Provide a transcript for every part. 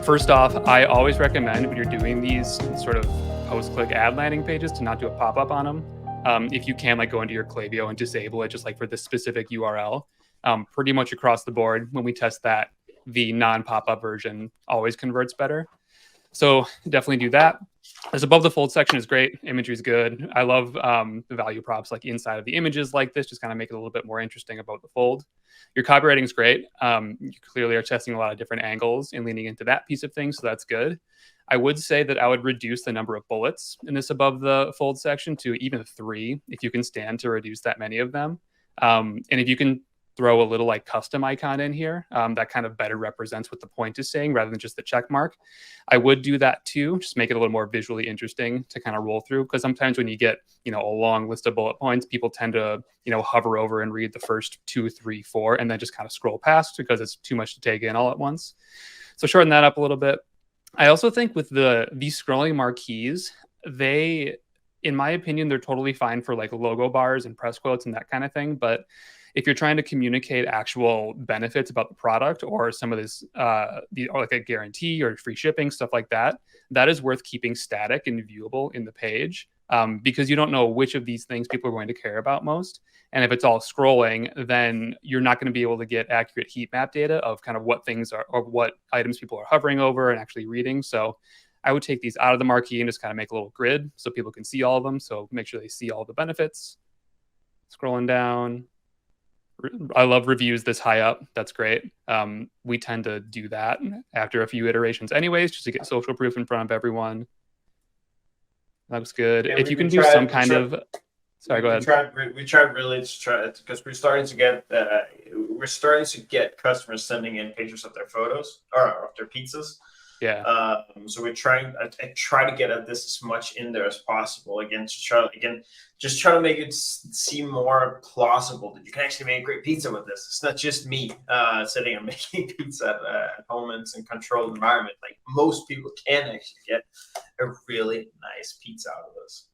First off, I always recommend when you're doing these sort of post-click ad landing pages to not do a pop-up on them. If you can, like, go into your Klaviyo and disable it just like for this specific URL. Pretty much across the board, when we test that, the non-pop-up version always converts better. So definitely do that. This above the fold section is great. Imagery is good. I love the value props like inside of the images like this, just kind of make it a little bit more interesting about the fold. Your copywriting is great. You clearly are testing a lot of different angles and leaning into that piece of things, so that's good. I would say that I would reduce the number of bullets in this above the fold section to even 3 if you can stand to reduce that many of them. And if you can throw a little like custom icon in here that kind of better represents what the point is saying rather than just the check mark, I would do that too. Just make it a little more visually interesting to kind of roll through, because sometimes when you get a long list of bullet points, people tend to hover over and read the first 2, 3, 4 and then just kind of scroll past because it's too much to take in all at once. So shorten that up a little bit. I also think with these scrolling marquees, in my opinion, they're totally fine for like logo bars and press quotes and that kind of thing. But if you're trying to communicate actual benefits about the product or some of this, or like a guarantee or free shipping, stuff like that, that is worth keeping static and viewable in the page, because you don't know which of these things people are going to care about most. And if it's all scrolling, then you're not going to be able to get accurate heat map data of kind of what things are or what items people are hovering over and actually reading. So I would take these out of the marquee and just kind of make a little grid so people can see all of them. So make sure they see all the benefits. Scrolling down. I love reviews this high up. That's great. We tend to do that after a few iterations anyways, just to get social proof in front of everyone. That looks good. Yeah, if you can do some kind of... Sorry, go ahead. We tried really to try it because we're starting to get customers sending in pictures of their photos or of their pizzas. Yeah. So we're trying. I try to get at this as much in there as possible. Just try to make it seem more plausible that you can actually make a great pizza with this. It's not just me sitting and making pizza at home in a controlled environment. Like most people can actually get a really nice pizza out of this.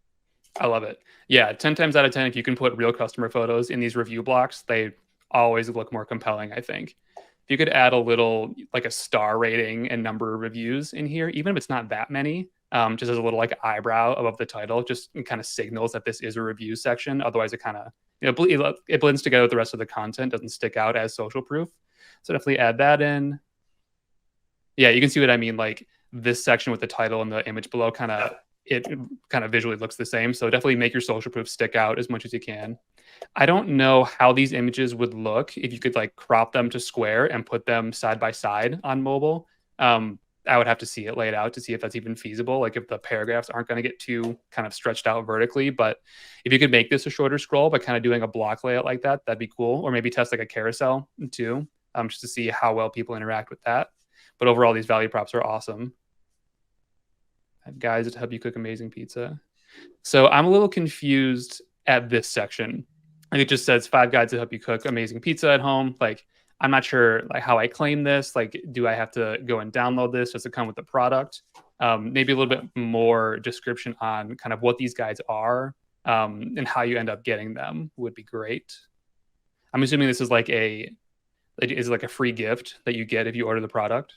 I love it. Yeah, 10 times out of 10, if you can put real customer photos in these review blocks, they always look more compelling, I think. If you could add a little, like a star rating and number of reviews in here, even if it's not that many, just as a little like eyebrow above the title, just kind of signals that this is a review section. Otherwise, it kind of, it blends together with the rest of the content, doesn't stick out as social proof. So definitely add that in. Yeah, you can see what I mean. Like this section with the title and the image below it kind of visually looks the same. So definitely make your social proof stick out as much as you can. I don't know how these images would look if you could like crop them to square and put them side by side on mobile. I would have to see it laid out to see if that's even feasible. Like if the paragraphs aren't going to get too kind of stretched out vertically, but if you could make this a shorter scroll by kind of doing a block layout like that, that'd be cool. Or maybe test like a carousel too, just to see how well people interact with that. But overall, these value props are awesome. Guys that help you cook amazing pizza. So I'm a little confused at this section. And it just says 5 guides that help you cook amazing pizza at home. Like, I'm not sure like how I claim this. Like, do I have to go and download this? Does it come with the product? Maybe a little bit more description on kind of what these guides are and how you end up getting them would be great. I'm assuming this is like a free gift that you get if you order the product.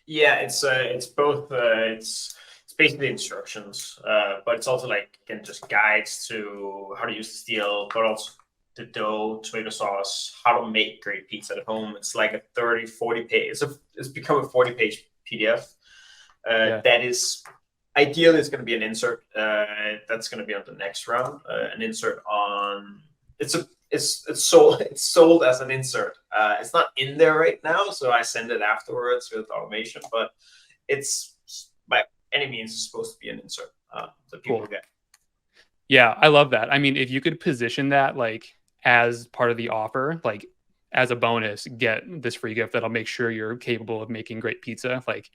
Yeah, it's both. It's basically instructions, but it's also like again just guides to how to use the steel, but also the dough, tomato sauce, how to make great pizza at home. It's like a 30, 40 page. It's become a 40-page PDF. That is ideally it's going to be an insert. That's going to be on the next round. An insert on it's sold as an insert. It's not in there right now, so I send it afterwards with automation. But it's by any means supposed to be an insert that people get. Yeah, I love that. I mean, if you could position that like as part of the offer, like as a bonus, get this free gift that'll make sure you're capable of making great pizza. Like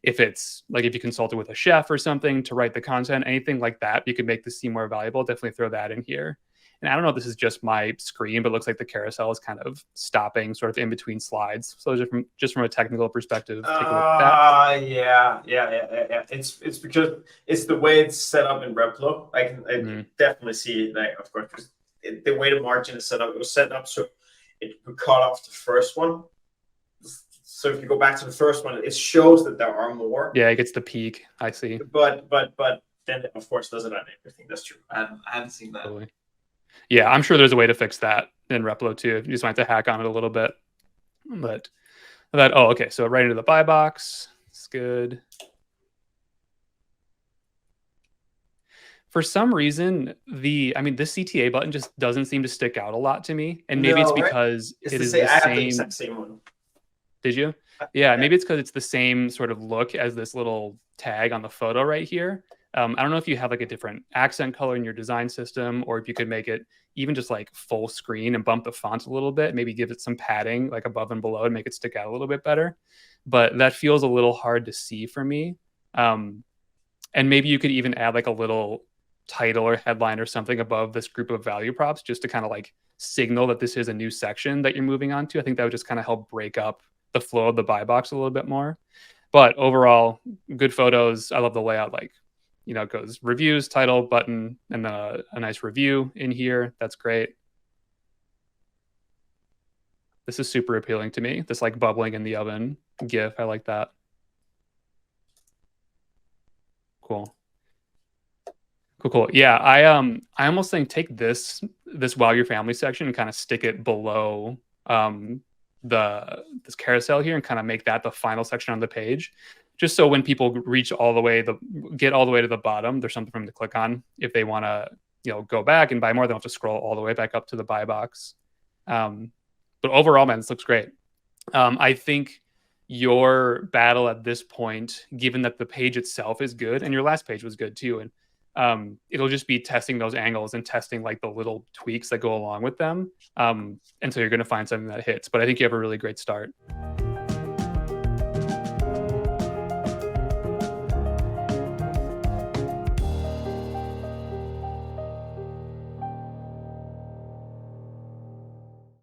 if it's like if you consulted with a chef or something to write the content, anything like that, you could make this seem more valuable. Definitely throw that in here. And I don't know if this is just my screen, but it looks like the carousel is kind of stopping sort of in between slides. So just from a technical perspective, take a look at that. Yeah. It's because it's the way it's set up in Replo. I can definitely see like, of course, because the way the margin is set up, it was set up so it would cut off the first one. so if you go back to the first one, it shows that there are more. Yeah, it gets the peak. I see. But then of course doesn't add everything. That's true. I haven't seen that. Totally. Yeah, I'm sure there's a way to fix that in Replo too. You just might have to hack on it a little bit. But that, oh, okay. So right into the buy box. It's good. For some reason, this CTA button just doesn't seem to stick out a lot to me. And maybe it's because it is the I have same. the exact same one. Did you? Yeah, maybe it's because it's the same sort of look as this little tag on the photo right here. I don't know if you have like a different accent color in your design system, or if you could make it even just like full screen and bump the font a little bit, maybe give it some padding like above and below and make it stick out a little bit better. But that feels a little hard to see for me. And maybe you could even add like a little title or headline or something above this group of value props just to kind of like signal that this is a new section that you're moving on to. I think that would just kind of help break up the flow of the buy box a little bit more. But overall, good photos. I love the layout. Like, it goes reviews, title, button, and then a nice review in here. That's great. This is super appealing to me. This like bubbling in the oven GIF. I like that. Cool. Cool. Yeah, I almost think take this Wow Your Family section and kind of stick it below this carousel here and kind of make that the final section on the page, just so when people get all the way to the bottom, there's something for them to click on if they want to go back and buy more. They don't have to scroll all the way back up to the buy box. But overall, man, this looks great. I think your battle at this point, given that the page itself is good and your last page was good too, and it'll just be testing those angles and testing like the little tweaks that go along with them. And so you're going to find something that hits. But I think you have a really great start.